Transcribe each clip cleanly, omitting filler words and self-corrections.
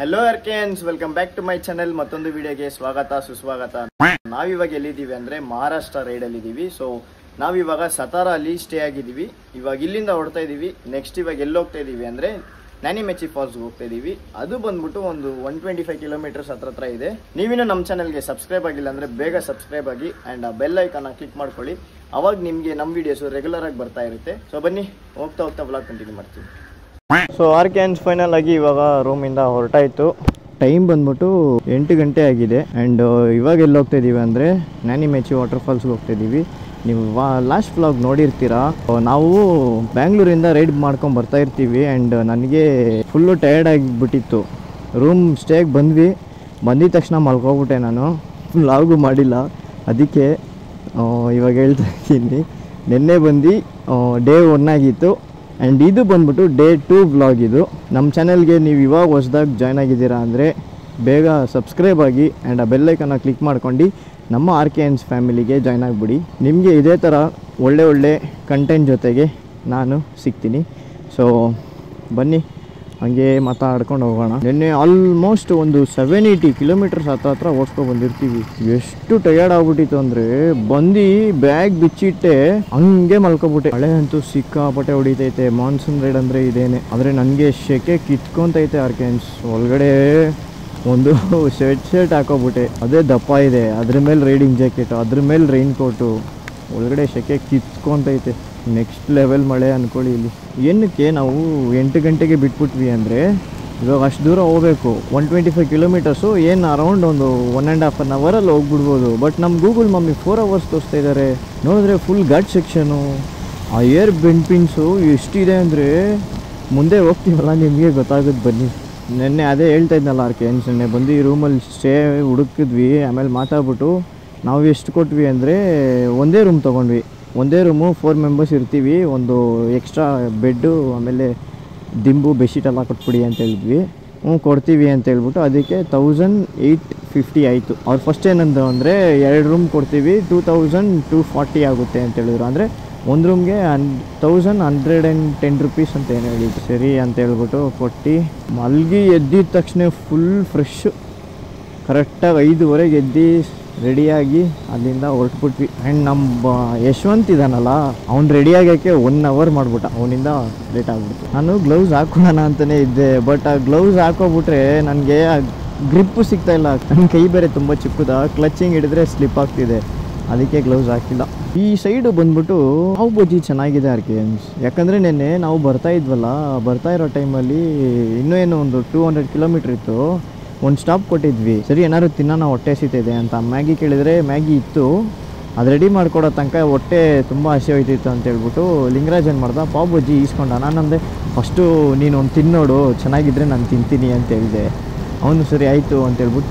Hello ಆರ್ಕೆನ್ಸ್, welcome back to my channel. ಮತ್ತೊಂದು ವಿಡಿಯೋಗೆ ಸ್ವಾಗತ ಸುಸ್ವಾಗತ. ನಾವಿವಾಗ ಎಲ್ಲಿದ್ದೀವಿ ಅಂದರೆ ಮಹಾರಾಷ್ಟ್ರ ರೈಡಲ್ಲಿ ಇದ್ದೀವಿ. ಸೊ ನಾವಿವಾಗ ಸತಾರಾ ಅಲ್ಲಿ ಸ್ಟೇ ಆಗಿದ್ದೀವಿ. ಇವಾಗ ಇಲ್ಲಿಂದ ಹೊಡ್ತಾ ಇದ್ದೀವಿ. ನೆಕ್ಸ್ಟ್ ಇವಾಗ ಎಲ್ಲಿ ಹೋಗ್ತಾ ಇದ್ದೀವಿ ಅಂದರೆ ನ್ಯಾನಿಮೆಚಿ ಫಾಲ್ಸ್ಗೆ ಹೋಗ್ತಾ ಇದ್ದೀವಿ. ಅದು ಬಂದ್ಬಿಟ್ಟು ಒಂದು 125 ಕಿಲೋಮೀಟರ್ಸ್ ಹತ್ರ ಇದೆ. ನೀವಿನ್ನೂ ನಮ್ಮ ಚಾನಲ್ಗೆ ಸಬ್ಸ್ಕ್ರೈಬ್ ಆಗಿಲ್ಲ ಅಂದರೆ ಬೇಗ ಸಬ್ಸ್ಕ್ರೈಬ್ ಆಗಿ ಆ್ಯಂಡ್ ಆ ಬೆಲ್ ಐಕಾನ ಕ್ಲಿಕ್ ಮಾಡ್ಕೊಳ್ಳಿ. ಅವಾಗ ನಿಮಗೆ ನಮ್ಮ ವೀಡಿಯೋಸು ರೆಗ್ಯುಲರ್ ಆಗಿ ಬರ್ತಾ ಇರುತ್ತೆ. ಸೊ ಬನ್ನಿ, ಹೋಗ್ತಾ ಹೋಗ್ತಾ ವ್ಲಾಗ್ ಕಂಟಿನ್ಯೂ ಮಾಡ್ತೀವಿ. ಸೊ ಆರ್ಕೆನ್ಸ್ ಫೈನಲ್ ಆಗಿ ಇವಾಗ ರೂಮಿಂದ ಹೊರಟಾಯಿತು. ಟೈಮ್ ಬಂದ್ಬಿಟ್ಟು 8 ಗಂಟೆ ಆಗಿದೆ. ಆ್ಯಂಡ್ ಇವಾಗ ಎಲ್ಲಿ ಹೋಗ್ತಾ ಇದ್ದೀವಿ ಅಂದರೆ ನ್ಯಾನಿಮೆಚಿ ವಾಟರ್ ಫಾಲ್ಸ್ಗೆ ಹೋಗ್ತಾ ಇದ್ದೀವಿ. ನೀವು ಲಾಸ್ಟ್ ವ್ಲಾಗ್ ನೋಡಿರ್ತೀರಾ. ನಾವು ಬ್ಯಾಂಗ್ಳೂರಿಂದ ರೈಡ್ ಮಾಡ್ಕೊಂಡು ಬರ್ತಾ ಇರ್ತೀವಿ. ಆ್ಯಂಡ್ ನನಗೆ ಫುಲ್ಲು ಟಯರ್ಡ್ ಆಗಿಬಿಟ್ಟಿತ್ತು. ರೂಮ್ ಸ್ಟೇಗೆ ಬಂದಿದ ತಕ್ಷಣ ಮಲ್ಕೊಬಿಟ್ಟೆ. ನಾನು ವ್ಲಾಗು ಮಾಡಿಲ್ಲ. ಅದಕ್ಕೆ ಇವಾಗ ಹೇಳ್ತಾ ಇದ್ದೀನಿ. ನಿನ್ನೆ ಬಂದು ಡೇ 1 ಆಗಿತ್ತು. ಆ್ಯಂಡ್ ಇದು ಬಂದ್ಬಿಟ್ಟು ಡೇ 2 ವ್ಲಾಗ್. ಇದು ನಮ್ಮ ಚಾನಲ್ಗೆ ನೀವು ಇವಾಗ ಹೊಸದಾಗಿ ಜಾಯ್ನ್ ಆಗಿದ್ದೀರಾ ಅಂದರೆ ಬೇಗ ಸಬ್ಸ್ಕ್ರೈಬ್ ಆಗಿ ಆ್ಯಂಡ್ ಆ ಬೆಲ್ಲೈಕನ್ನ ಕ್ಲಿಕ್ ಮಾಡ್ಕೊಂಡು ನಮ್ಮ ಆರ್ಕೆನ್ಸ್ ಫ್ಯಾಮಿಲಿಗೆ ಜಾಯ್ನ್ ಆಗಿಬಿಡಿ. ನಿಮಗೆ ಇದೇ ಥರ ಒಳ್ಳೆ ಕಂಟೆಂಟ್ ಜೊತೆಗೆ ನಾನು ಸಿಗ್ತೀನಿ. ಸೊ ಬನ್ನಿ, ಹಾಗೆ ಮಾತಾಡ್ಕೊಂಡು ಹೋಗೋಣ. ನಿನ್ನೆ ಆಲ್ಮೋಸ್ಟ್ ಒಂದು 70-80 ಕಿಲೋಮೀಟರ್ಸ್ ಹತ್ರ ಓಡಿಸ್ಕೊಂಡು ಬಂದಿರ್ತೀವಿ. ಎಷ್ಟು ಟಯರ್ಡ್ ಆಗ್ಬಿಟ್ಟಿತ್ತು ಅಂದರೆ ಬಂದು ಬ್ಯಾಗ್ ಬಿಚ್ಚಿಟ್ಟೆ ಹಂಗೆ ಮಲ್ಕೊಬಿಟ್ಟೆ. ಮಳೆ ಅಂತೂ ಸಿಕ್ಕಾಪಟ್ಟೆ ಹೊಡಿತೈತೆ. ಮಾನ್ಸೂನ್ ರೈಡ್ ಅಂದರೆ ಇದೇನೆ. ಆದರೆ ನನಗೆ ಶೆಕೆ ಕಿತ್ಕೊಂತೈತೆ. ಆರ್ಕೆನ್ಸ್ ಒಳಗಡೆ ಒಂದು ಶರ್ಟ್ ಹಾಕೋಬಿಟ್ಟೆ. ಅದೇ ದಪ್ಪ ಇದೆ. ಅದ್ರ ಮೇಲೆ ರೈಡಿಂಗ್ ಜಾಕೆಟ್, ಅದ್ರ ಮೇಲೆ ರೈನ್ ಕೋಟು. ಒಳಗಡೆ ಶೆಕೆ ಕಿತ್ಕೊಂತೈತೆ. ನೆಕ್ಸ್ಟ್ ಲೆವೆಲ್ ಮಳೆ ಅಂದ್ಕೊಳ್ಳಿ. ಇಲ್ಲಿ ಏನಕ್ಕೆ ನಾವು 8 ಗಂಟೆಗೆ ಬಿಟ್ಬಿಟ್ವಿ ಅಂದರೆ ಇವಾಗ ಅಷ್ಟು ದೂರ ಹೋಗಬೇಕು. 125 ಕಿಲೋಮೀಟರ್ಸು ಏನು ಅರೌಂಡ್ ಒಂದು 1.5 ಅವರಲ್ಲಿ ಹೋಗ್ಬಿಡ್ಬೋದು. ಬಟ್ ನಮ್ಮ ಗೂಗಲ್ ಮಮ್ಮಿ 4 ಅವರ್ಸ್ ತೋರಿಸ್ತಾ ಇದ್ದಾರೆ. ನೋಡಿದ್ರೆ ಫುಲ್ ಘಾಟ್ ಸೆಕ್ಷನು. ಆ ಏರ್ ಬೆಂಪಿನ್ಸು ಎಷ್ಟಿದೆ ಅಂದರೆ ಮುಂದೆ ಹೋಗ್ತೀವಲ್ಲ ನಿಮಗೆ ಗೊತ್ತಾಗುತ್ತೆ. ಬನ್ನಿ, ನೆನ್ನೆ ಅದೇ ಹೇಳ್ತಾ ಇದ್ನಲ್ಲ ಆರ್ಕೆನ್ಸ್, ನೆನ್ನೆ ಬಂದು ಈ ರೂಮಲ್ಲಿ ಸ್ಟೇ ಹುಡುಕಿದ್ವಿ. ಆಮೇಲೆ ಮಾತಾಡ್ಬಿಟ್ಟು ನಾವು ಎಷ್ಟು ಕೊಟ್ವಿ ಅಂದರೆ ಒಂದೇ ರೂಮ್ ತೊಗೊಂಡ್ವಿ. ಒಂದೇ ರೂಮು 4 ಮೆಂಬರ್ಸ್ ಇರ್ತೀವಿ. ಒಂದು ಎಕ್ಸ್ಟ್ರಾ ಬೆಡ್ಡು, ಆಮೇಲೆ ದಿಂಬು ಬೆಡ್ಶೀಟೆಲ್ಲ ಕೊಟ್ಬಿಡಿ ಅಂತ ಹೇಳಿದ್ವಿ. ಕೊಡ್ತೀವಿ ಅಂತ ಹೇಳ್ಬಿಟ್ಟು ಅದಕ್ಕೆ 1850 ಆಯಿತು. ಅವ್ರು ಫಸ್ಟ್ ಏನಂದ್ರು ಅಂದರೆ 2 ರೂಮ್ ಕೊಡ್ತೀವಿ, 2240 ಆಗುತ್ತೆ ಅಂತ ಹೇಳಿದ್ರು. ಅಂದರೆ ಒಂದು ರೂಮ್ಗೆ 1110 ರುಪೀಸ್ ಅಂತ ಏನು ಹೇಳಿದ್ರು. ಸರಿ ಅಂತ ಹೇಳ್ಬಿಟ್ಟು ಕೊಟ್ಟು ಮಲ್ಗಿ ಎದ್ದಿದ ತಕ್ಷಣ ಫುಲ್ ಫ್ರೆಶ್ಶು. ಕರೆಕ್ಟಾಗಿ 5:15 ಎದ್ದು ರೆಡಿಯಾಗಿ ಅಲ್ಲಿಂದ ಹೊರಟ್ಬಿಟ್ವಿ. ಆ್ಯಂಡ್ ನಮ್ಮ ಯಶವಂತ್ ಇದ್ದಾನಲ್ಲ, ಅವ್ನು ರೆಡಿ ಆಗೋಕ್ಕೆ 1 ಅವರ್ ಮಾಡಿಬಿಟ್ಟ. ಅವನಿಂದ ಲೇಟ್ ಆಗಿಬಿಡ್ತು. ನಾನು ಗ್ಲೌಸ್ ಹಾಕೊಳ್ಳೋಣ ಅಂತಲೇ ಇದ್ದೆ. ಬಟ್ ಆ ಗ್ಲೌಸ್ ಹಾಕೋಬಿಟ್ರೆ ನನಗೆ ಆ ಗ್ರಿಪ್ಪು ಸಿಗ್ತಾಯಿಲ್ಲ. ನನ್ನ ಕೈ ಬೇರೆ ತುಂಬ ಚಿಕ್ಕದ, ಕ್ಲಚ್ಚಿಂಗ್ ಹಿಡಿದ್ರೆ ಸ್ಲಿಪ್ ಆಗ್ತಿದೆ. ಅದಕ್ಕೆ ಗ್ಲೌಸ್ ಹಾಕಿಲ್ಲ. ಈ ಸೈಡು ಬಂದ್ಬಿಟ್ಟು ಪಾವ್ ಬಜ್ಜಿ ಚೆನ್ನಾಗಿದೆ ಆರ್ಕೆನ್ಸ್. ಯಾಕಂದರೆ ನೆನ್ನೆ ನಾವು ಬರ್ತಾ ಇರೋ ಟೈಮಲ್ಲಿ ಇನ್ನೂ ಒಂದು 200 ಕಿಲೋಮೀಟ್ರ್ ಇತ್ತು. ಒಂದು ಸ್ಟಾಪ್ ಕೊಟ್ಟಿದ್ವಿ. ಸರಿ ಏನಾದ್ರು ತಿನ್ನೋಣ, ಹೊಟ್ಟೆ ಹಸಿತಿದೆ ಅಂತ. ಮ್ಯಾಗಿ ಕೇಳಿದರೆ ಮ್ಯಾಗಿ ಇತ್ತು. ಅದು ರೆಡಿ ಮಾಡ್ಕೊಡೋ ತನಕ ಹೊಟ್ಟೆ ತುಂಬ ಹಸಿ ಹೋಯ್ತಿತ್ತು ಅಂತ ಹೇಳ್ಬಿಟ್ಟು ಲಿಂಗರಾಜ್ ಏನು ಮಾಡ್ದ, ಪಾವ್ ಬಜ್ಜಿ ಈಸ್ಕೊಂಡ. ನಾನಂದೆ ಫಸ್ಟು ನೀನು ಒಂದು ತಿನ್ನೋಡು, ಚೆನ್ನಾಗಿದ್ದರೆ ನಾನು ತಿಂತೀನಿ ಅಂತ ಹೇಳಿದೆ. ಅವನು ಸರಿ ಆಯಿತು ಅಂತ ಹೇಳ್ಬಿಟ್ಟು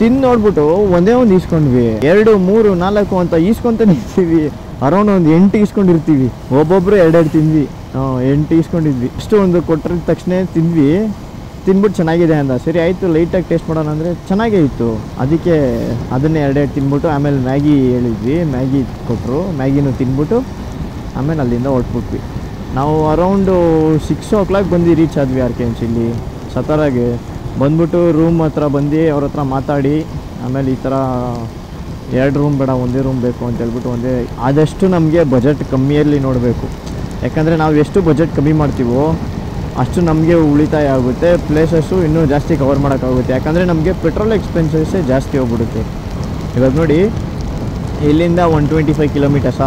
ತಿನ್ನೋಡ್ಬಿಟ್ಟು ಒಂದೇ ಒಂದು ಈಸ್ಕೊಂಡ್ವಿ. 2, 3, 4 ಅಂತ ಈಸ್ಕೊಂತಾನೆ ಇರ್ತೀವಿ. ಅರೌಂಡ್ ಒಂದು 8 ಈಸ್ಕೊಂಡಿರ್ತೀವಿ. ಒಬ್ಬೊಬ್ಬರು 2 ತಿಂದ್ವಿ. 8 ಈಸ್ಕೊಂಡಿದ್ವಿ. ಅಷ್ಟು ಒಂದು ಕೊಟ್ಟಿದ ತಕ್ಷಣ ತಿಂದ್ಬಿಟ್ಟು ಚೆನ್ನಾಗಿದೆ ಅಂದ. ಸರಿ ಆಯಿತು, ಲೈಟಾಗಿ ಟೇಸ್ಟ್ ಮಾಡೋಣ ಅಂದರೆ ಚೆನ್ನಾಗೇ ಇತ್ತು. ಅದಕ್ಕೆ ಅದನ್ನೇ 2 ತಿಂದ್ಬಿಟ್ಟು ಆಮೇಲೆ ಮ್ಯಾಗಿ ಹೇಳಿದ್ವಿ. ಮ್ಯಾಗಿ ಕೊಟ್ಟರು. ಮ್ಯಾಗಿನೂ ತಿಂದ್ಬಿಟ್ಟು ಆಮೇಲೆ ಅಲ್ಲಿಂದ ಹೊರಟ್ಬಿಟ್ವಿ. ನಾವು ಅರೌಂಡು 6 o'clock ಬಂದು ರೀಚ್ ಆದ್ವಿ ಆರ್ಕೆನ್ಸ್. ಇಲ್ಲಿ ಸತಾರಾಗೆ ಬಂದ್ಬಿಟ್ಟು ರೂಮ್ ಹತ್ರ ಬಂದು ಅವ್ರ ಹತ್ರ ಮಾತಾಡಿ ಆಮೇಲೆ ಈ ಥರ 2 ರೂಮ್ ಬೇಡ, ಒಂದೇ ರೂಮ್ ಬೇಕು ಅಂತ ಹೇಳ್ಬಿಟ್ಟು ಆದಷ್ಟು ನಮಗೆ ಬಜೆಟ್ ಕಮ್ಮಿಯಲ್ಲಿ ನೋಡಬೇಕು. ಯಾಕಂದರೆ ನಾವು ಎಷ್ಟು ಬಜೆಟ್ ಕಮ್ಮಿ ಮಾಡ್ತೀವೋ ಅಷ್ಟು ನಮಗೆ ಉಳಿತಾಯ ಆಗುತ್ತೆ. ಪ್ಲೇಸಸ್ಸು ಇನ್ನೂ ಜಾಸ್ತಿ ಕವರ್ ಮಾಡೋಕ್ಕಾಗುತ್ತೆ. ಯಾಕಂದರೆ ನಮಗೆ ಪೆಟ್ರೋಲ್ ಎಕ್ಸ್ಪೆನ್ಸಸ್ಸೇ ಜಾಸ್ತಿ ಹೋಗ್ಬಿಡುತ್ತೆ. ಇವಾಗ ನೋಡಿ, ಇಲ್ಲಿಂದ 125 ಕಿಲೋಮೀಟರ್ಸ್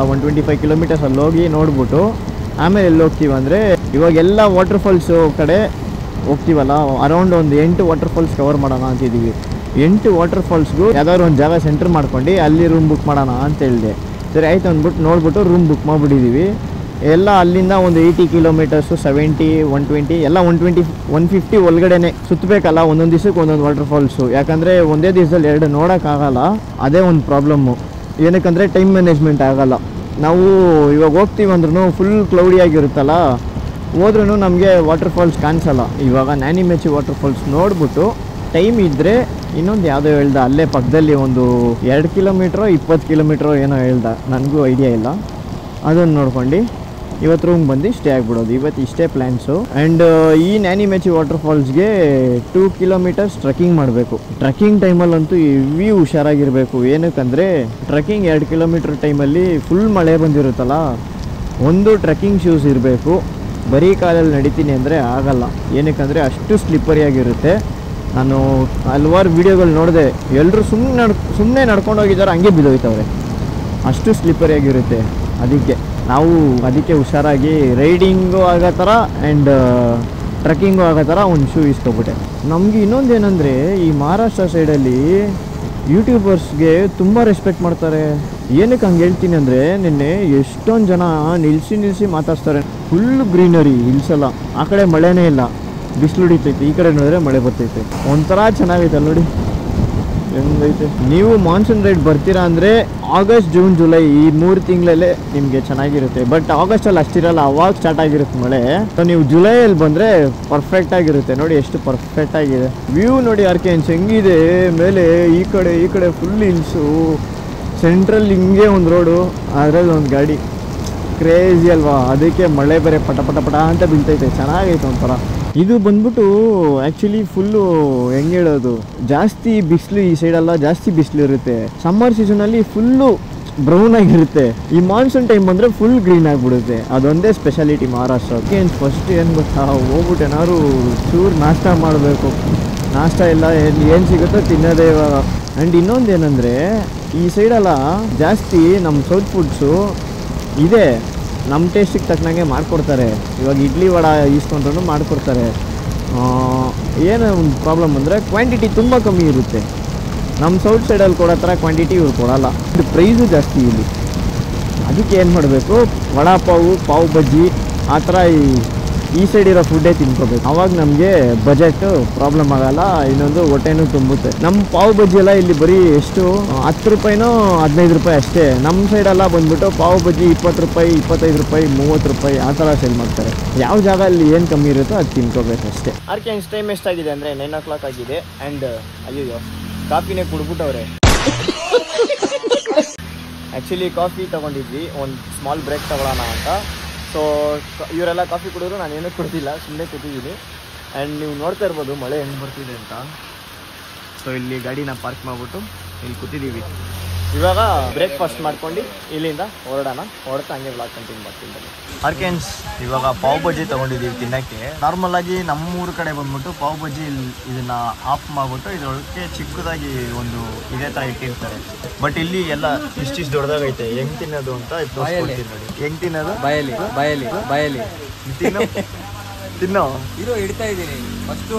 ಅಲ್ಲಿ ಹೋಗಿ ನೋಡ್ಬಿಟ್ಟು ಆಮೇಲೆ ಎಲ್ಲಿ ಹೋಗ್ತೀವಿ ಅಂದರೆ ಇವಾಗೆಲ್ಲ ವಾಟರ್ ಫಾಲ್ಸು ಕಡೆ ಹೋಗ್ತೀವಲ್ಲ, ಅರೌಂಡ್ ಒಂದು 8 ವಾಟರ್ ಫಾಲ್ಸ್ ಕವರ್ ಮಾಡೋಣ ಅಂತಿದ್ದೀವಿ. 8 ವಾಟರ್ ಫಾಲ್ಸ್ಗೂ ಯಾವ್ದಾದ್ರು ಒಂದು ಜಾಗ ಸೆಂಟರ್ ಮಾಡ್ಕೊಂಡು ಅಲ್ಲಿ ರೂಮ್ ಬುಕ್ ಮಾಡೋಣ ಅಂತ ಹೇಳಿದೆ. ಸರಿ ಆಯಿತು ಅಂದ್ಬಿಟ್ಟು ನೋಡ್ಬಿಟ್ಟು ರೂಮ್ ಬುಕ್ ಮಾಡಿಬಿಟ್ಟಿದ್ದೀವಿ. ಎಲ್ಲ ಅಲ್ಲಿಂದ ಒಂದು 80 ಕಿಲೋಮೀಟರ್ಸು, 70, 120 ಎಲ್ಲ 150 ಒಳಗಡೆನೆ ಸುತ್ತಬೇಕಲ್ಲ. ಒಂದೊಂದು ದಿವಸಕ್ಕೆ ಒಂದೊಂದು ವಾಟರ್ ಫಾಲ್ಸು. ಯಾಕಂದರೆ ಒಂದೇ ದಿವಸದಲ್ಲಿ 2 ನೋಡೋಕ್ಕಾಗಲ್ಲ. ಅದೇ ಒಂದು ಪ್ರಾಬ್ಲಮ್ಮು. ಏನಕ್ಕಂದರೆ ಟೈಮ್ ಮ್ಯಾನೇಜ್ಮೆಂಟ್ ಆಗೋಲ್ಲ. ನಾವು ಇವಾಗ ಹೋಗ್ತೀವಿ ಅಂದ್ರೂ ಫುಲ್ ಕ್ಲೌಡಿಯಾಗಿರುತ್ತಲ್ಲ, ಹೋದ್ರೂ ನಮಗೆ ವಾಟರ್ ಫಾಲ್ಸ್ ಕಾಣಿಸಲ್ಲ. ಇವಾಗ ನ್ಯಾನಿಮೆಚಿ ವಾಟರ್ ಫಾಲ್ಸ್ ನೋಡ್ಬಿಟ್ಟು ಟೈಮ್ ಇದ್ದರೆ ಇನ್ನೊಂದು ಯಾವುದೋ ಹೇಳ್ದ, ಅಲ್ಲೇ ಪಕ್ಕದಲ್ಲಿ ಒಂದು 2 ಕಿಲೋಮೀಟ್ರೋ 20 ಕಿಲೋಮೀಟ್ರೋ ಏನೋ ಹೇಳ್ದ, ನನಗೂ ಐಡಿಯಾ ಇಲ್ಲ. ಅದನ್ನು ನೋಡ್ಕೊಂಡು ಇವತ್ತು ರೂಮ್ ಬಂದು ಸ್ಟೇ ಆಗಿಬಿಡೋದು. ಇವತ್ತು ಇಷ್ಟೇ ಪ್ಲ್ಯಾನ್ಸು. ಆ್ಯಂಡ್ ಈ ನ್ಯಾನಿಮೆಚಿ ವಾಟರ್ ಫಾಲ್ಸ್ಗೆ 2 ಕಿಲೋಮೀಟರ್ಸ್ ಟ್ರೆಕ್ಕಿಂಗ್ ಮಾಡಬೇಕು. ಟ್ರೆಕ್ಕಿಂಗ್ ಟೈಮಲ್ಲಂತೂ ಇವಿ ಹುಷಾರಾಗಿರಬೇಕು. ಏನಕ್ಕಂದರೆ ಟ್ರೆಕ್ಕಿಂಗ್ 2 ಕಿಲೋಮೀಟರ್ ಟೈಮಲ್ಲಿ ಫುಲ್ ಮಳೆ ಬಂದಿರುತ್ತಲ್ಲ, ಒಂದು ಟ್ರೆಕ್ಕಿಂಗ್ ಶೂಸ್ ಇರಬೇಕು. ಬರೀ ಕಾಲಲ್ಲಿ ನಡಿತೀನಿ ಅಂದರೆ ಆಗಲ್ಲ. ಏನಕ್ಕಂದರೆ ಅಷ್ಟು ಸ್ಲಿಪ್ಪರಿಯಾಗಿರುತ್ತೆ. ನಾನು ಹಲವಾರು ವೀಡಿಯೋಗಳು ನೋಡಿದೆ, ಎಲ್ಲರೂ ಸುಮ್ಮನೆ ನಡ್ಕೊಂಡು ಹೋಗಿದ್ದಾರೆ, ಹಂಗೆ ಬಿದ್ದೋಯ್ತವ್ರೆ, ಅಷ್ಟು ಸ್ಲಿಪ್ಪರಿಯಾಗಿರುತ್ತೆ. ಅದಕ್ಕೆ ಹುಷಾರಾಗಿ ರೈಡಿಂಗು ಆಗೋ ಥರ ಆ್ಯಂಡ್ ಟ್ರೆಕ್ಕಿಂಗು ಆಗೋ ಥರ ಒಂದು ಶೂ ಇಸ್ಕೊಬಿಟ್ಟೆ. ನಮಗೆ ಇನ್ನೊಂದೇನೆಂದರೆ, ಈ ಮಹಾರಾಷ್ಟ್ರ ಸೈಡಲ್ಲಿ ಯೂಟ್ಯೂಬರ್ಸ್ಗೆ ತುಂಬ ರೆಸ್ಪೆಕ್ಟ್ ಮಾಡ್ತಾರೆ. ಏನಕ್ಕೆ ಹಂಗೆ ಹೇಳ್ತೀನಿ ಅಂದರೆ, ನಿನ್ನೆ ಎಷ್ಟೊಂದು ಜನ ನಿಲ್ಲಿಸಿ ಮಾತಾಡ್ತಾರೆ. ಫುಲ್ ಗ್ರೀನರಿ ಹಿಲ್ಸಲ್ಲ, ಆ ಕಡೆ ಮಳೆನೇ ಇಲ್ಲ, ಬಿಸಿಲು ಹೊಡಿತೈತೆ, ಈ ಕಡೆ ನೋಡಿದ್ರೆ ಮಳೆ ಬರ್ತೈತೆ, ಒಂಥರ ಚೆನ್ನಾಗೈತೆ ನೋಡಿ ಹೆಂಗೈತೆ. ನೀವು ಮಾನ್ಸೂನ್ ರೈಡ್ ಬರ್ತೀರಾ ಅಂದರೆ ಆಗಸ್ಟ್, ಜೂನ್, ಜುಲೈ ಈ 3 ತಿಂಗಳಲ್ಲೇ ನಿಮಗೆ ಚೆನ್ನಾಗಿರುತ್ತೆ. ಬಟ್ ಆಗಸ್ಟಲ್ಲಿ ಅಷ್ಟಿರಲ್ಲ, ಅವಾಗ ಸ್ಟಾರ್ಟ್ ಆಗಿರುತ್ತೆ ಮಳೆ. ಸೊ ನೀವು ಜುಲೈಯಲ್ಲಿ ಬಂದರೆ ಪರ್ಫೆಕ್ಟಾಗಿರುತ್ತೆ. ನೋಡಿ ಎಷ್ಟು ಪರ್ಫೆಕ್ಟಾಗಿದೆ ವ್ಯೂ ನೋಡಿ. ಆರ್ಕೆನ್ಸ್ ಹೆಂಗಿದೆ ಮೇಲೆ, ಈ ಕಡೆ ಫುಲ್ ಹಿಲ್ಸು, ಸೆಂಟ್ರಲ್ ಹಿಂಗೆ ಒಂದು ರೋಡು, ಅದರಲ್ಲಿ ಒಂದು ಗಾಡಿ. ಕ್ರೇಜಿ ಅಲ್ವಾ? ಅದಕ್ಕೆ ಮಳೆ ಬೇರೆ ಪಟ ಅಂತ ಬೀಳ್ತೈತೆ, ಚೆನ್ನಾಗೈತೆ ಒಂಥರ. ಇದು ಬಂದ್ಬಿಟ್ಟು ಆ್ಯಕ್ಚುಲಿ ಫುಲ್ಲು ಹೆಂಗೆ ಹೇಳೋದು, ಜಾಸ್ತಿ ಬಿಸಿಲು ಈ ಸೈಡೆಲ್ಲ ಜಾಸ್ತಿ ಬಿಸಿಲು ಇರುತ್ತೆ. ಸಮ್ಮರ್ ಸೀಸನಲ್ಲಿ ಫುಲ್ಲು ಬ್ರೌನ್ ಆಗಿರುತ್ತೆ. ಈ ಮಾನ್ಸೂನ್ ಟೈಮ್ ಬಂದರೆ ಫುಲ್ ಗ್ರೀನ್ ಆಗಿಬಿಡುತ್ತೆ. ಅದೊಂದೇ ಸ್ಪೆಷಾಲಿಟಿ ಮಹಾರಾಷ್ಟ್ರ. ಫಸ್ಟ್ ಏನು ಗೊತ್ತಾ, ಹೋಗ್ಬಿಟ್ಟು ಏನಾದ್ರು ಚೂರು ನಾಷ್ಟ ಮಾಡಬೇಕು. ನಾಷ್ಟ ಎಲ್ಲ ಏನು ಸಿಗುತ್ತೋ ತಿನ್ನೋದೇ ಇವಾಗ. ಆ್ಯಂಡ್ ಇನ್ನೊಂದೇನೆಂದರೆ, ಈ ಸೈಡೆಲ್ಲ ಜಾಸ್ತಿ ನಮ್ಮ ಸೌತ್ ಫುಡ್ಸು ಇದೆ, ನಮ್ಮ ಟೇಸ್ಟಿಗೆ ತಕ್ಕನಾಗೆ ಮಾಡಿಕೊಡ್ತಾರೆ. ಇವಾಗ ಇಡ್ಲಿ ವಡ ಈಸ್ಕೊಂಡ್ರೂ ಮಾಡಿಕೊಡ್ತಾರೆ. ಏನು ಒಂದು ಪ್ರಾಬ್ಲಮ್ ಅಂದರೆ ಕ್ವಾಂಟಿಟಿ ತುಂಬ ಕಮ್ಮಿ ಇರುತ್ತೆ. ನಮ್ಮ ಸೌತ್ ಸೈಡಲ್ಲಿ ಕೊಡೋ ಥರ ಕ್ವಾಂಟಿಟಿ ಇವ್ರು ಕೊಡೋಲ್ಲ. ಇದು ಪ್ರೈಸು ಜಾಸ್ತಿ ಇಲ್ಲಿ. ಅದಕ್ಕೆ ಏನು ಮಾಡಬೇಕು, ವಡಾ ಪಾವ್ ಬಜ್ಜಿ ಆ ಥರ ಈ ಸೈಡ್ ಇರೋ ಫುಡ್ಡೇ ತಿನ್ಕೋಬೇಕು. ಆವಾಗ ನಮಗೆ ಬಜೆಟ್ ಪ್ರಾಬ್ಲಮ್ ಆಗಲ್ಲ, ಇನ್ನೊಂದು ಹೊಟ್ಟೆನೂ ತುಂಬುತ್ತೆ. ನಮ್ಮ ಪಾವ್ ಬಜ್ಜಿ ಎಲ್ಲ ಇಲ್ಲಿ ಬರೀ ಎಷ್ಟು 10 ರೂಪಾಯಿನೋ 15 ರೂಪಾಯಿ ಅಷ್ಟೇ. ನಮ್ಮ ಸೈಡೆಲ್ಲ ಬಂದ್ಬಿಟ್ಟು ಪಾವ್ ಬಜ್ಜಿ 20 ರೂಪಾಯಿ, 25 ರೂಪಾಯಿ, 30 ರೂಪಾಯಿ ಆ ಥರ ಸೇಲ್ ಮಾಡ್ತಾರೆ. ಯಾವ ಜಾಗ ಅಲ್ಲಿ ಏನು ಕಮ್ಮಿ ಇರುತ್ತೋ ಅದು ತಿನ್ಕೋಬೇಕು ಅಷ್ಟೇ. ಆರ್ಕೆನ್ಸ್ ಟೈಮ್ ಎಷ್ಟಾಗಿದೆ ಅಂದರೆ 9 o'clock ಆಗಿದೆ. ಆ್ಯಂಡ್ ಅಯ್ಯೋ ಕಾಫಿನೇ ಕುಡ್ಬಿಟ್ಟವ್ರೆ. ಆ್ಯಕ್ಚುಲಿ ಕಾಫಿ ತೊಗೊಂಡಿದ್ವಿ, ಒಂದು ಸ್ಮಾಲ್ ಬ್ರೇಕ್ ತೊಗೊಳ್ಳೋಣ ಅಂತ. ಸೊ ಇವರೆಲ್ಲ ಕಾಫಿ ಕುಡಿದ್ರು, ನಾನೇನೂ ಕುಡ್ದಿಲ್ಲ, ಸುಮ್ಮನೆ ಕೂತಿದ್ದೀನಿ. ಆ್ಯಂಡ್ ನೀವು ನೋಡ್ತಾ ಇರ್ಬೋದು ಮಳೆ ಹೆಂಗೆ ಬರ್ತಿದೆ ಅಂತ. ಸೊ ಇಲ್ಲಿ ಗಾಡಿನ ಪಾರ್ಕ್ ಮಾಡಿಬಿಟ್ಟು ಇಲ್ಲಿ ಕೂತಿದ್ದೀವಿ. ಇವಾಗ ಬ್ರೇಕ್ಫಾಸ್ಟ್ ಮಾಡ್ಕೊಂಡು ಇಲ್ಲಿಂದ ಹೊರಡ್ತಾ ಹಂಗೆ ವ್ಲಾಗ್ ಕಂಟಿನ್ಯೂ ಮಾಡ್ತೀನಿ. ಆರ್ಕೆನ್ಸ್ ಇವಾಗ ಪಾವ್ ಬಜ್ಜಿ ತೊಗೊಂಡಿದ್ದೀವಿ ತಿನ್ನೋಕ್ಕೆ. ನಾರ್ಮಲಾಗಿ ನಮ್ಮೂರ ಕಡೆ ಬಂದ್ಬಿಟ್ಟು ಪಾವ್ ಬಜ್ಜಿ ಇದನ್ನು ಆಫ್ ಮಾಡಿಬಿಟ್ಟು ಇದರೊಳಗೆ ಚಿಕ್ಕದಾಗಿ ಒಂದು ಇದೇ ಥರ ಇಟ್ಟಿರ್ತಾರೆ. ಬಟ್ ಇಲ್ಲಿ ಎಲ್ಲ ಇಷ್ಟಿಷ್ಟು ದೊಡ್ಡದಾಗೈತೆ. ಹೆಂಗೆ ತಿನ್ನೋದು ಅಂತ ತೋರಿಸ್ಕೊಡ್ತೀನಿ ನೋಡಿ. ಹೆಂಗೆ ತಿನ್ನೋದು? ಬಾಯಲ್ಲಿ ತಿನ್ನೋ ಇರೋ ಇಡ್ತಾ ಇದ್ದೀನಿ. ಫಸ್ಟು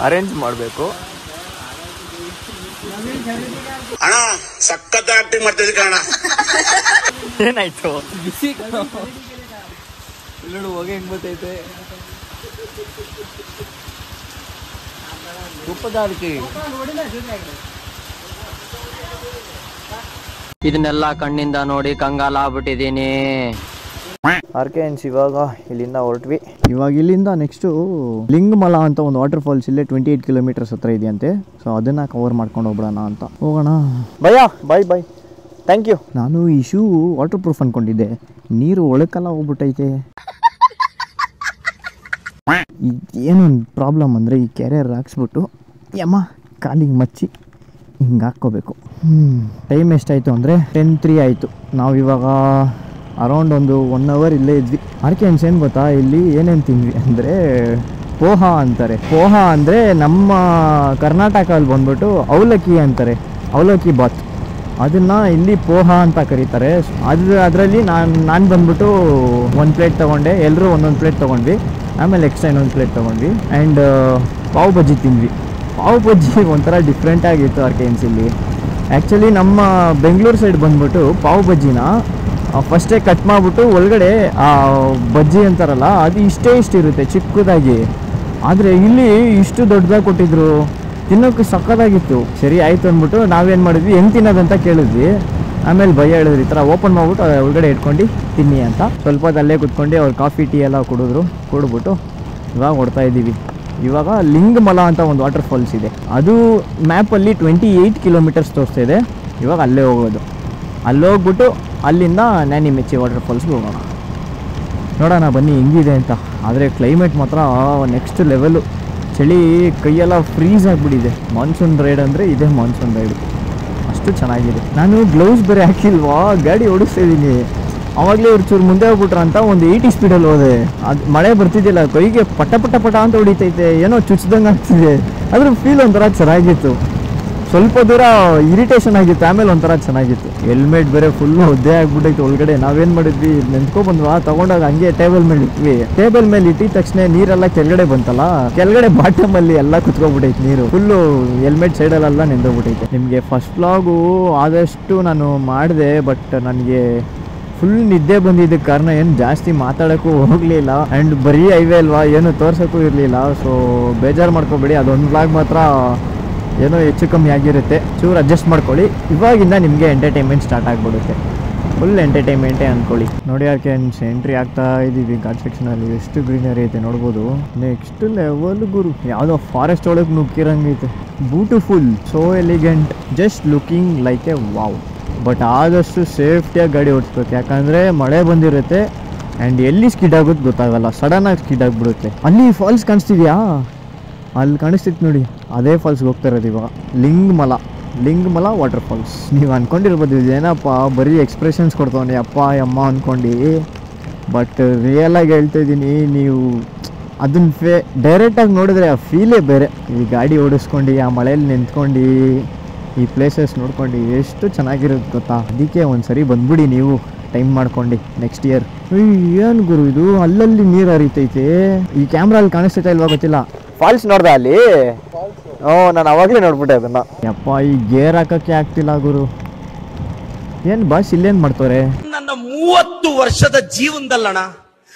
ಅರೇಂಜ್ ಮಾಡಬೇಕು. ಅಣ್ಣ ಸಖತ್ ಆಕ್ಟಿಂಗ್ ಮಾಡ್ತಿದ್ದೆ ಕಣ. ಏನಾಯ್ತು? ಬಿಸಿ ಇಲ್ಲೋಡು ಹೋಗಿ ಹೆಂಗ್ ಬರ್ತೈತೆ. ತುಪ್ಪದಾರ್ಕಿ ಇದನ್ನೆಲ್ಲ ಕಣ್ಣಿಂದ ನೋಡಿ ಕಂಗಾಲ ಆಗ್ಬಿಟ್ಟಿದ್ದೀನಿ. ಆರ್ಕೆನ್ಸ್ ಇವಾಗ ಇಲ್ಲಿಂದ ಹೊರಟ್ವಿ. ಇವಾಗ ಇಲ್ಲಿಂದ ನೆಕ್ಸ್ಟು ಲಿಂಗಮಲ ಅಂತ ಒಂದು ವಾಟರ್ ಫಾಲ್ಸ್ ಇಲ್ಲೇ 28 ಕಿಲೋಮೀಟರ್ಸ್ ಹತ್ರ ಇದೆಯಂತೆ. ಸೊ ಅದನ್ನು ಕವರ್ ಮಾಡ್ಕೊಂಡು ಹೋಗ್ಬಿಡೋಣ ಅಂತ ಹೋಗೋಣ. Bye thank you. ನಾನು ಈ ಶೂ ವಾಟರ್ ಪ್ರೂಫ್ ಅಂದ್ಕೊಂಡಿದ್ದೆ, ನೀರು ಒಳಕ್ಕೆಲ್ಲ ಹೋಗ್ಬಿಟ್ಟೈತೆ. ಏನೊಂದು ಪ್ರಾಬ್ಲಮ್ ಅಂದರೆ, ಈ ಕೆರಿಯರ್ ಹಾಕ್ಸ್ಬಿಟ್ಟು ಕಾಲಿಗೆ ಮಚ್ಚಿ ಹಿಂಗೆ ಹಾಕ್ಕೋಬೇಕು. ಟೈಮ್ ಎಷ್ಟಾಯಿತು ಅಂದರೆ 10:03 ಆಯಿತು. ನಾವು ಇವಾಗ ಅರೌಂಡ್ ಒಂದು 1 hour ಇಲ್ಲೇ ಇದ್ವಿ. ಆರ್ಕೆನ್ಸ್ ಏನು ಗೊತ್ತಾ, ಇಲ್ಲಿ ಏನೇನು ತಿಂದ್ವಿ ಅಂದರೆ ಪೋಹ ಅಂತಾರೆ. ಪೋಹ ಅಂದರೆ ನಮ್ಮ ಕರ್ನಾಟಕದಲ್ಲಿ ಬಂದ್ಬಿಟ್ಟು ಅವಲಕ್ಕಿ ಅಂತಾರೆ, ಅವಲಕ್ಕಿ ಬಾತ್. ಅದನ್ನು ಇಲ್ಲಿ ಪೋಹ ಅಂತ ಕರೀತಾರೆ. ಅದರಲ್ಲಿ ನಾನು ಬಂದ್ಬಿಟ್ಟು 1 ಪ್ಲೇಟ್ ತೊಗೊಂಡೆ. ಎಲ್ಲರೂ ಒಂದೊಂದು ಪ್ಲೇಟ್ ತೊಗೊಂಡ್ವಿ. ಆಮೇಲೆ ಎಕ್ಸ್ಟ್ರಾ ಇನ್ನೊಂದು ಪ್ಲೇಟ್ ತೊಗೊಂಡ್ವಿ. ಆ್ಯಂಡ್ ಪಾವ್ ಬಜ್ಜಿ ತಿಂದ್ವಿ. ಪಾವ್ ಬಜ್ಜಿ ಒಂಥರ ಡಿಫ್ರೆಂಟಾಗಿತ್ತು ಆರ್ಕೆನ್ಸ್ ಇಲ್ಲಿ. ಆ್ಯಕ್ಚುಲಿ ನಮ್ಮ ಬೆಂಗಳೂರು ಸೈಡ್ ಬಂದ್ಬಿಟ್ಟು ಪಾವ್ ಬಜ್ಜಿನ ಫಸ್ಟೇ ಕಟ್ ಮಾಡಿಬಿಟ್ಟು ಒಳಗಡೆ ಆ ಬಜ್ಜಿ ಅಂತಾರಲ್ಲ, ಅದು ಇಷ್ಟು ಇರುತ್ತೆ ಚಿಕ್ಕದಾಗಿ. ಆದರೆ ಇಲ್ಲಿ ಇಷ್ಟು ದೊಡ್ಡದಾಗಿ ಕೊಟ್ಟಿದ್ರು, ತಿನ್ನೋಕ್ಕೆ ಸಕ್ಕತ್ತಾಗಿತ್ತು. ಸರಿ ಆಯಿತು ಅಂದ್ಬಿಟ್ಟು ನಾವೇನು ಮಾಡಿದ್ವಿ, ಹೆಂಗೆ ತಿನ್ನೋದಂತ ಕೇಳಿದ್ವಿ. ಆಮೇಲೆ ಭಯ ಹೇಳಿದ್ರು, ಈ ಥರ ಓಪನ್ ಮಾಡಿಬಿಟ್ಟು ಒಳಗಡೆ ಇಟ್ಕೊಂಡು ತಿನ್ನಿ ಅಂತ. ಸ್ವಲ್ಪ ಅಲ್ಲೇ ಕೂತ್ಕೊಂಡು ಅವ್ರು ಕಾಫಿ ಟೀ ಎಲ್ಲ ಕುಡಿದ್ಬಿಟ್ಟು ಇವಾಗ ಹೊಡ್ತಾ ಇದ್ದೀವಿ. ಇವಾಗ ಲಿಂಗಮಲ ಅಂತ ಒಂದು ವಾಟರ್ ಫಾಲ್ಸ್ ಇದೆ. ಅದು ಮ್ಯಾಪಲ್ಲಿ 28 ಕಿಲೋಮೀಟರ್ಸ್ ತೋರಿಸ್ತಾ ಇದೆ. ಇವಾಗ ಅಲ್ಲೇ ಹೋಗೋದು. ಅಲ್ಲಿ ಹೋಗ್ಬಿಟ್ಟು ಅಲ್ಲಿಂದ ನ್ಯಾನಿಮೆಚಿ ವಾಟರ್ ಫಾಲ್ಸ್ಗೆ ಹೋಗೋಣ. ನೋಡೋಣ ಬನ್ನಿ ಹೆಂಗಿದೆ ಅಂತ. ಆದರೆ ಕ್ಲೈಮೇಟ್ ಮಾತ್ರ ನೆಕ್ಸ್ಟ್ ಲೆವೆಲು. ಚಳಿ ಕೈಯೆಲ್ಲ ಫ್ರೀಸ್ ಆಗಿಬಿಟ್ಟಿದೆ. ಮಾನ್ಸೂನ್ ರೈಡ್ ಅಂದರೆ ಇದೇ ಮಾನ್ಸೂನ್ ರೈಡು, ಅಷ್ಟು ಚೆನ್ನಾಗಿದೆ. ನಾನು ಗ್ಲೌಸ್ ಬೇರೆ ಹಾಕಿಲ್ವಾ, ಗಾಡಿ ಓಡಿಸ್ತಾ ಇದ್ದೀನಿ. ಆವಾಗಲೇ ಇವ್ರು ಚೂರು ಮುಂದೆ ಹೋಗ್ಬಿಟ್ರ ಅಂತ ಒಂದು 80 ಸ್ಪೀಡಲ್ಲಿ ಹೋದೆ. ಅದು ಮಳೆ ಬರ್ತಿದ್ದಿಲ್ಲ, ಕೈಗೆ ಪಟ ಪಟ ಪಟ ಅಂತ ಹೊಡಿತೈತೆ, ಏನೋ ಚುಚ್ಚಿದಂಗೆ ಆಗ್ತಿದೆ. ಅದ್ರ ಫೀಲ್ ಒಂಥರ ಚೆನ್ನಾಗಿತ್ತು. ಸ್ವಲ್ಪ ದೂರ ಇರಿಟೇಷನ್ ಆಗಿತ್ತು, ಆಮೇಲೆ ಒಂಥರ ಚೆನ್ನಾಗಿತ್ತು. ಹೆಲ್ಮೆಟ್ ಬೇರೆ ಫುಲ್ಲು ಒದ್ದೆ ಆಗ್ಬಿಟ್ಟೈತೆ ಒಳಗಡೆ. ನಾವೇನು ಮಾಡಿದ್ವಿ, ನೆಂತ್ಕೊಬಂದ್ವಾ, ತಗೊಂಡಾಗ ಹಂಗೆ ಟೇಬಲ್ ಮೇಲೆ ಇಟ್ವಿ. ಟೇಬಲ್ ಮೇಲೆ ಇಟ್ಟಿದ ತಕ್ಷಣ ನೀರೆಲ್ಲ ಕೆಳಗಡೆ ಬಂತಲ್ಲ, ಕೆಳಗಡೆ ಬಾಟಮಲ್ಲಿ ಎಲ್ಲ ಕುತ್ಕೊಬಿಟ್ಟೈತೆ ನೀರು. ಫುಲ್ಲು ಹೆಲ್ಮೆಟ್ ಸೈಡಲ್ಲೆಲ್ಲ ನೆಂದೋಗ್ಬಿಟ್ಟೈತೆ. ನಿಮಗೆ ಫಸ್ಟ್ ವ್ಲಾಗು ಆದಷ್ಟು ನಾನು ಮಾಡಿದೆ, ಬಟ್ ನನಗೆ ಫುಲ್ ನಿದ್ದೆ ಬಂದಿದ್ದಕ್ಕೆ ಕಾರಣ ಏನು ಜಾಸ್ತಿ ಮಾತಾಡೋಕ್ಕೂ ಹೋಗಲಿಲ್ಲ. ಆ್ಯಂಡ್ ಬರೀ ಹೈವೇ ಅಲ್ವಾ, ಏನು ತೋರ್ಸೋಕ್ಕೂ ಇರಲಿಲ್ಲ. ಸೊ ಬೇಜಾರು ಮಾಡ್ಕೊಬೇಡಿ, ಅದೊಂದು ವ್ಲಾಗ್ ಮಾತ್ರ ಏನೋ ಹೆಚ್ಚು ಕಮ್ಮಿ ಆಗಿರುತ್ತೆ, ಚೂರು ಅಡ್ಜಸ್ಟ್ ಮಾಡ್ಕೊಳ್ಳಿ. ಇವಾಗಿಂದ ನಿಮಗೆ ಎಂಟರ್ಟೈನ್ಮೆಂಟ್ ಸ್ಟಾರ್ಟ್ ಆಗಿಬಿಡುತ್ತೆ, ಫುಲ್ ಎಂಟರ್ಟೈನ್ಮೆಂಟೇ ಅಂದ್ಕೊಳ್ಳಿ. ನೋಡಿ ಯಾಕೆ ಎಂಟ್ರಿ ಆಗ್ತಾ ಇದ್ದೀವಿ ಘಾಟ್ ಸೆಕ್ಷನಲ್ಲಿ. ಎಷ್ಟು ಗ್ರೀನರಿ ಐತೆ ನೋಡ್ಬೋದು. ನೆಕ್ಸ್ಟ್ ಲೆವೆಲ್ ಗುರು, ಯಾವುದೋ ಫಾರೆಸ್ಟ್ ಒಳಗೆ ನುಗ್ಗಿರಂಗೈತೆ. Beautiful, so elegant, just looking like a wow. But ಆದಷ್ಟು ಸೇಫ್ಟಿಯಾಗಿ ಗಾಡಿ ಓಡಿಸ್ಬೇಕು, ಯಾಕಂದರೆ ಮಳೆ ಬಂದಿರುತ್ತೆ ಆ್ಯಂಡ್ ಎಲ್ಲಿ ಸ್ಕಿಡ್ ಆಗೋದು ಗೊತ್ತಾಗಲ್ಲ, ಸಡನ್ನಾಗಿ ಸ್ಕಿಡ್ ಆಗಿಬಿಡುತ್ತೆ. ಅಲ್ಲಿ ಫಾಲ್ಸ್ ಕಾಣಿಸ್ತಿದ್ಯಾ, ಅಲ್ಲಿ ಕಾಣಿಸ್ತಿತ್ತು ನೋಡಿ, ಅದೇ ಫಾಲ್ಸ್ಗೆ ಹೋಗ್ತಾ ಇರೋದು ಇವಾಗ. ಲಿಂಗಮಲ ವಾಟರ್ ಫಾಲ್ಸ್. ನೀವು ಅಂದ್ಕೊಂಡಿರ್ಬೋದು ಏನಪ್ಪ ಬರೀ ಎಕ್ಸ್ಪ್ರೆಷನ್ಸ್ ಕೊಡ್ತಾವನೆ ಅಪ್ಪ ಅಮ್ಮ ಅಂದ್ಕೊಂಡು, ಬಟ್ ರಿಯಲಾಗಿ ಹೇಳ್ತಾ ಇದ್ದೀನಿ, ನೀವು ಅದನ್ನ ಡೈರೆಕ್ಟಾಗಿ ನೋಡಿದ್ರೆ ಆ ಫೀಲೇ ಬೇರೆ. ಈ ಗಾಡಿ ಓಡಿಸ್ಕೊಂಡು ಆ ಮಳೇಲಿ ನಿಂತ್ಕೊಂಡು ಈ ಪ್ಲೇಸಸ್ ನೋಡ್ಕೊಂಡು ಎಷ್ಟು ಚೆನ್ನಾಗಿರುತ್ತೆ ಗೊತ್ತಾ. ಅದಕ್ಕೆ ಒಂದು ಸರಿ ಬಂದ್ಬಿಡಿ ನೀವು ಟೈಮ್ ಮಾಡ್ಕೊಂಡು ನೆಕ್ಸ್ಟ್ ಇಯರ್. ಏನು ಗುರು ಇದು, ಅಲ್ಲಲ್ಲಿ ನೀರು ಹರಿತೈತೆ. ಈ ಕ್ಯಾಮ್ರಲ್ಲಿ ಕಾಣಿಸ್ತೈತೆ ಇಲ್ವಾ ಗೊತ್ತಿಲ್ಲ. ಫಾಲ್ಸ್ ನೋಡ್ದೆ ಅಲ್ಲಿ? ನಾನು ಅವಾಗಲೇ ನೋಡ್ಬಿಟ್ಟೆ ಅದನ್ನ. ಯಪ್ಪ ಈ ಗೇರ್ ಹಾಕಕ್ಕೆ ಆಗ್ತಿಲ್ಲ ಗುರು. ಏನು ಬಾಸ್ ಇಲ್ಲೇನು ಮಾಡ್ತವ್ರೆ? ನನ್ನ 30 ವರ್ಷದ ಜೀವನದಲ್ಲಣ್ಣ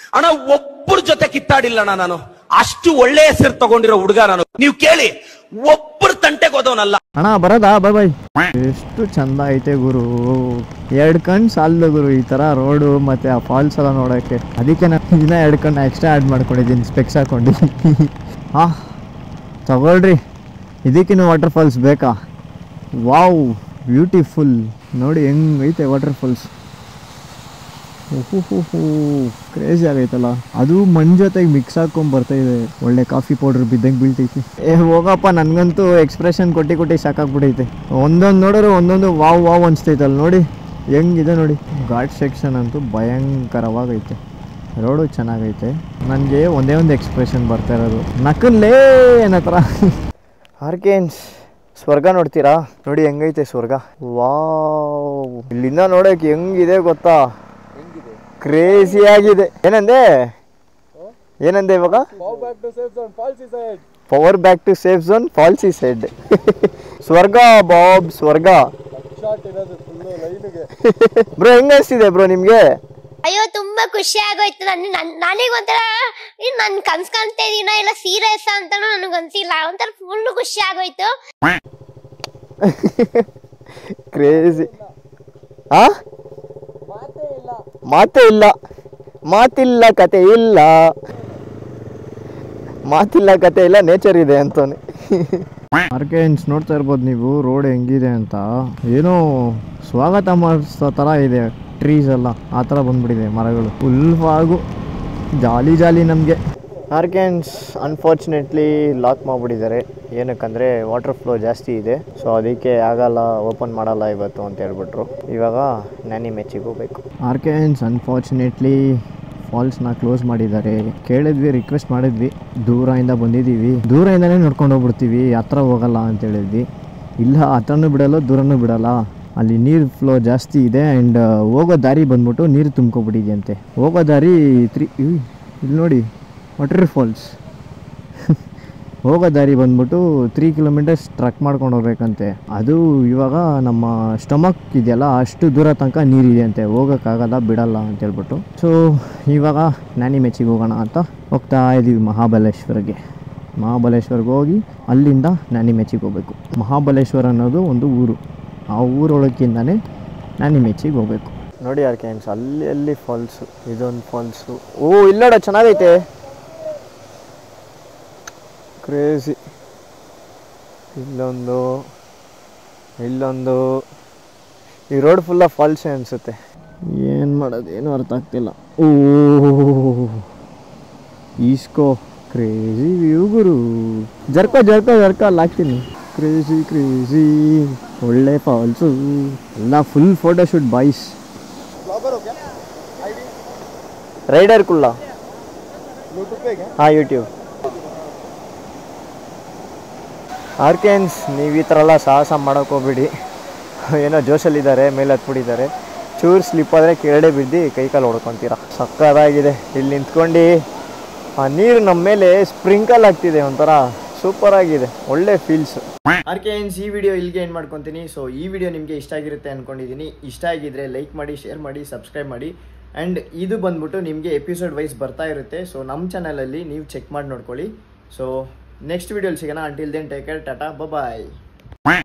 ಒಬ್ಬರ ಜೊತೆ ಕಿತ್ತಾಡಿಲ್ಲಣ್ಣ ನಾನು. ಅಷ್ಟು ಒಳ್ಳೆ ಹೆಸರು ತಗೊಂಡಿರೋ ಹುಡುಗ ನಾನು. ನೀವು ಕೇಳಿ, ಒಬ್ಬರು ತಂಟೆಗೆ ಹೋದವನಲ್ಲ ಅಣ್ಣ. ಬರೋದಾ? ಬಾಯ್. ಎಷ್ಟು ಚಂದ ಐತೆ ಗುರು, 2 ಕಣ್ಣು ಸಾಲದು ಗುರು ಈ ಥರ ರೋಡು ಮತ್ತು ಆ ಫಾಲ್ಸ್ ಎಲ್ಲ ನೋಡೋಕ್ಕೆ. ಅದಕ್ಕೆ ನಾನು ಇನ್ನೂ 2 ಕಣ್ಣು ಎಕ್ಸ್ಟ್ರಾ ಆ್ಯಡ್ ಮಾಡ್ಕೊಂಡಿದ್ದೀನಿ, ಸ್ಪೆಕ್ಸ್ ಹಾಕೊಂಡು. ತಗೊಳ್ರಿ, ಇದಕ್ಕಿನ್ನೂ ವಾಟರ್ ಫಾಲ್ಸ್ ಬೇಕಾ? Wow, beautiful. ನೋಡಿ ಹೆಂಗೈತೆ ವಾಟರ್ ಫಾಲ್ಸ್. ಕ್ರೇಜಿ ಆಗೈತಲ್ಲ. ಅದು ಮಣ್ಣು ಜೊತೆಗೆ ಮಿಕ್ಸ್ ಹಾಕೊಂಡು ಬರ್ತಾಯಿದೆ, ಒಳ್ಳೆ ಕಾಫಿ ಪೌಡ್ರ್ ಬಿದ್ದಂಗೆ ಬೀಳ್ತೈತಿ. ಹೋಗಪ್ಪ, ನನಗಂತೂ ಎಕ್ಸ್ಪ್ರೆಷನ್ ಕೊಟ್ಟು ಸಾಕಾಗ್ಬಿಟ್ಟೈತೆ. ಒಂದೊಂದು ನೋಡಿದ್ರೆ ಒಂದೊಂದು ವಾವ್ ವಾವ್ ಅನಿಸ್ತೈತಲ್ಲ. ನೋಡಿ ಹೆಂಗಿದೆ ನೋಡಿ. ಘಾಟ್ ಸೆಕ್ಷನ್ ಅಂತೂ ಭಯಂಕರವಾಗೈತೆ. ರೋಡು ಚೆನ್ನಾಗೈತೆ. ನನಗೆ ಒಂದೇ ಒಂದು ಎಕ್ಸ್ಪ್ರೆಷನ್ ಬರ್ತಾ ಇರೋದು, ನಕಲ್ಲೇ ಅನ್ನೋ ಥರ. ಆರ್ಕೆನ್ಸ್ ಸ್ವರ್ಗ ನೋಡ್ತೀರಾ? ನೋಡಿ ಹೆಂಗೈತೆ ಸ್ವರ್ಗ. ವಾವ್, ಇಲ್ಲಿಂದ ನೋಡೋಕೆ ಹೆಂಗಿದೆ ಗೊತ್ತಾ, ಕ್ರೇಜಿ ಆಗಿದೆ. ಏನಂದೆ ಇವಾಗ? Power back to safe zone, ಫಾಲ್ಸಿ ಸೈಡ್. ಸ್ವರ್ಗ ಬಾಬ್, ಸ್ವರ್ಗ. ಬ್ರೋ ಹೆಂಗ ಅನಿಸ್ತಿದೆ ಬ್ರೋ ನಿಮ್ಗೆ? ಅಯ್ಯೋ ತುಂಬಾ ಖುಷಿ ಆಗೋಯ್ತು. ನನಗೊಂಥರ ನನ್ ಕನ್ಸ್ ಕಾಣ್ತಾ ಇದೀನ ಇಲ್ಲ ಸೀರಿಯಸ್ ಅಂತಾನು ನನಗನ್ಸಿಲ್ಲ, ಒಂಥರ ಫುಲ್ ಖುಷಿ ಆಗೋಯ್ತು. ಕ್ರೇಜಿ. ಮಾತಿಲ್ಲ ಕತೆ ಇಲ್ಲ, ನೇಚರ್ ಇದೆ ಅಂತಾನೆ. ಆರ್ಕೆನ್ಸ್ ನೋಡ್ತಾ ಇರ್ಬೋದು ನೀವು ರೋಡ್ ಹೆಂಗಿದೆ ಅಂತ. ಏನೋ ಸ್ವಾಗತ ಮಾಡಿಸೋ ಥರ ಇದೆ, ಟ್ರೀಸ್ ಎಲ್ಲ ಆ ಥರ ಬಂದ್ಬಿಟ್ಟಿದೆ, ಮರಗಳು ಫುಲ್ ಫಾಗು. ಜಾಲಿ ನಮಗೆ. ಆರ್ಕೆನ್ಸ್ ಅನ್ಫಾರ್ಚುನೇಟ್ಲಿ ಲಾಕ್ ಮಾಡಿಬಿಟ್ಟಿದ್ದಾರೆ. ಏನಕ್ಕಂದರೆ ವಾಟರ್ ಫ್ಲೋ ಜಾಸ್ತಿ ಇದೆ, ಸೊ ಅದಕ್ಕೆ ಆಗಲ್ಲ, ಓಪನ್ ಮಾಡಲ್ಲ ಇವತ್ತು ಅಂತ ಹೇಳ್ಬಿಟ್ರು. ಇವಾಗ ನಾನಿ ಮೆಚ್ಚಿಗೆ ಹೋಗ್ಬೇಕು. ಆರ್ಕೆನ್ಸ್ ಅನ್ಫಾರ್ಚುನೇಟ್ಲಿ ಫಾಲ್ಸ್ನ ಕ್ಲೋಸ್ ಮಾಡಿದ್ದಾರೆ. ಕೇಳಿದ್ವಿ, ರಿಕ್ವೆಸ್ಟ್ ಮಾಡಿದ್ವಿ, ದೂರದಿಂದ ಬಂದಿದ್ದೀವಿ, ದೂರದಿಂದನೇ ನೋಡ್ಕೊಂಡು ಹೋಗ್ಬಿಡ್ತೀವಿ, ಹತ್ರ ಹೋಗಲ್ಲ ಅಂತ ಹೇಳಿದ್ವಿ. ಇಲ್ಲ, ಹತ್ರನೂ ಬಿಡಲ್ಲ, ದೂರನೂ ಬಿಡಲ್ಲ, ಅಲ್ಲಿ ನೀರು ಫ್ಲೋ ಜಾಸ್ತಿ ಇದೆ. ಆ್ಯಂಡ್ ಹೋಗೋ ದಾರಿ ಬಂದ್ಬಿಟ್ಟು ನೀರು ತುಂಬ್ಕೊಬಿಟ್ಟಿದೆಯಂತೆ. ಹೋಗೋ ದಾರಿ ಇಲ್ಲಿ ನೋಡಿ, ವಾಟರ್ ಫಾಲ್ಸ್. ಹೋಗೋ ದಾರಿ ಬಂದ್ಬಿಟ್ಟು 3 ಕಿಲೋಮೀಟರ್ಸ್ ಟ್ರಕ್ ಮಾಡ್ಕೊಂಡು ಹೋಗ್ಬೇಕಂತೆ. ಅದು ಇವಾಗ ನಮ್ಮ ಸ್ಟಮಕ್ ಇದೆಯಲ್ಲ ಅಷ್ಟು ದೂರ ತನಕ ನೀರಿದೆ ಅಂತೆ, ಹೋಗೋಕ್ಕಾಗಲ್ಲ, ಬಿಡಲ್ಲ ಅಂತ ಹೇಳ್ಬಿಟ್ಟು. ಸೊ ಇವಾಗ ನಾನಿ ಮೆಚ್ಚಿಗೆ ಹೋಗೋಣ ಅಂತ ಹೋಗ್ತಾ ಇದ್ದೀವಿ ಮಹಾಬಲೇಶ್ವರ್ಗೆ ಹೋಗಿ ಅಲ್ಲಿಂದ ನಾನಿ ಮೆಚ್ಚಿಗೆ ಹೋಗ್ಬೇಕು. ಮಹಾಬಲೇಶ್ವರ ಅನ್ನೋದು ಒಂದು ಊರು, ಆ ಊರೊಳಗಿಂದನೇ ನಾನಿ ಮೆಚ್ಚಿಗೆ ಹೋಗ್ಬೇಕು. ನೋಡಿ ಆರ್ಕೆನ್ಸ್ ಅಲ್ಲಿ ಫಾಲ್ಸು, ಇದೊಂದು ಫಾಲ್ಸು. ಓ ಇಲ್ಲೋಡ ಚೆನ್ನಾಗೈತೆ, ಕ್ರೇಜಿ. ಇಲ್ಲೊಂದು ಈ ರೋಡ್ ಫುಲ್ಲ ಫಾಲ್ಸೇ ಅನಿಸುತ್ತೆ. ಏನು ಮಾಡೋದು ಏನು ಅರ್ಥ ಆಗ್ತಿಲ್ಲ. ಓ ಈಸ್ಕೋ ಕ್ರೇಜಿ ವ್ಯೂ ಗುರು. ಜರ್ಕೋ ಅಲ್ಲಿ ಹಾಕ್ತೀನಿ. ಕ್ರೇಜಿ ಒಳ್ಳೆ ಫಾಲ್ಸು ಎಲ್ಲ ಫುಲ್ ಫೋಟೋಶೂಟ್ ಬಾಯ್ಸ್. ರೈಡರ್ ಕುಲ್ಲ ಹಾಂ ಯೂಟ್ಯೂಬ್. ಆರ್ಕೆನ್ಸ್ ನೀವು ಈ ಥರ ಎಲ್ಲ ಸಾಹಸ ಮಾಡೋಕೆ ಹೋಗ್ಬಿಡಿ. ಏನೋ ಜೋಶಲ್ಲಿದ್ದಾರೆ, ಮೇಲೆ ಹತ್ಬಿಟ್ಟಿದ್ದಾರೆ. ಚೂರು ಸ್ಲಿಪ್ ಆದರೆ ಕೆಳಗಡೆ ಬಿದ್ದು ಕೈಕಾಲು ಹೊಡ್ಕೊತೀರ. ಸಕ್ಕತ್ತಾಗಿದೆ. ಇಲ್ಲಿ ನಿಂತ್ಕೊಂಡು ಆ ನೀರು ನಮ್ಮ ಮೇಲೆ ಸ್ಪ್ರಿಂಕಲ್ ಆಗ್ತಿದೆ, ಒಂಥರ ಸೂಪರ್ ಆಗಿದೆ, ಒಳ್ಳೆ ಫೀಲ್ಸ್. ಆರ್ಕೆನ್ಸ್ ಈ ವಿಡಿಯೋ ಇಲ್ಲಿಗೆ ಏನು ಮಾಡ್ಕೊತೀನಿ. ಸೊ ಈ ವಿಡಿಯೋ ನಿಮಗೆ ಇಷ್ಟ ಆಗಿರುತ್ತೆ ಅಂದ್ಕೊಂಡಿದ್ದೀನಿ. ಇಷ್ಟ ಆಗಿದ್ರೆ ಲೈಕ್ ಮಾಡಿ, ಶೇರ್ ಮಾಡಿ, ಸಬ್ಸ್ಕ್ರೈಬ್ ಮಾಡಿ. ಆ್ಯಂಡ್ ಇದು ಬಂದ್ಬಿಟ್ಟು ನಿಮಗೆ ಎಪಿಸೋಡ್ ವೈಸ್ ಬರ್ತಾ ಇರುತ್ತೆ. ಸೊ ನಮ್ಮ ಚಾನಲಲ್ಲಿ ನೀವು ಚೆಕ್ ಮಾಡಿ ನೋಡ್ಕೊಳ್ಳಿ. ಸೊ ನೆಕ್ಸ್ಟ್ ವಿಡಿಯೋಲಿ ಸಿಗೋಣ. Until then take care, tata, ಬಾಯ್.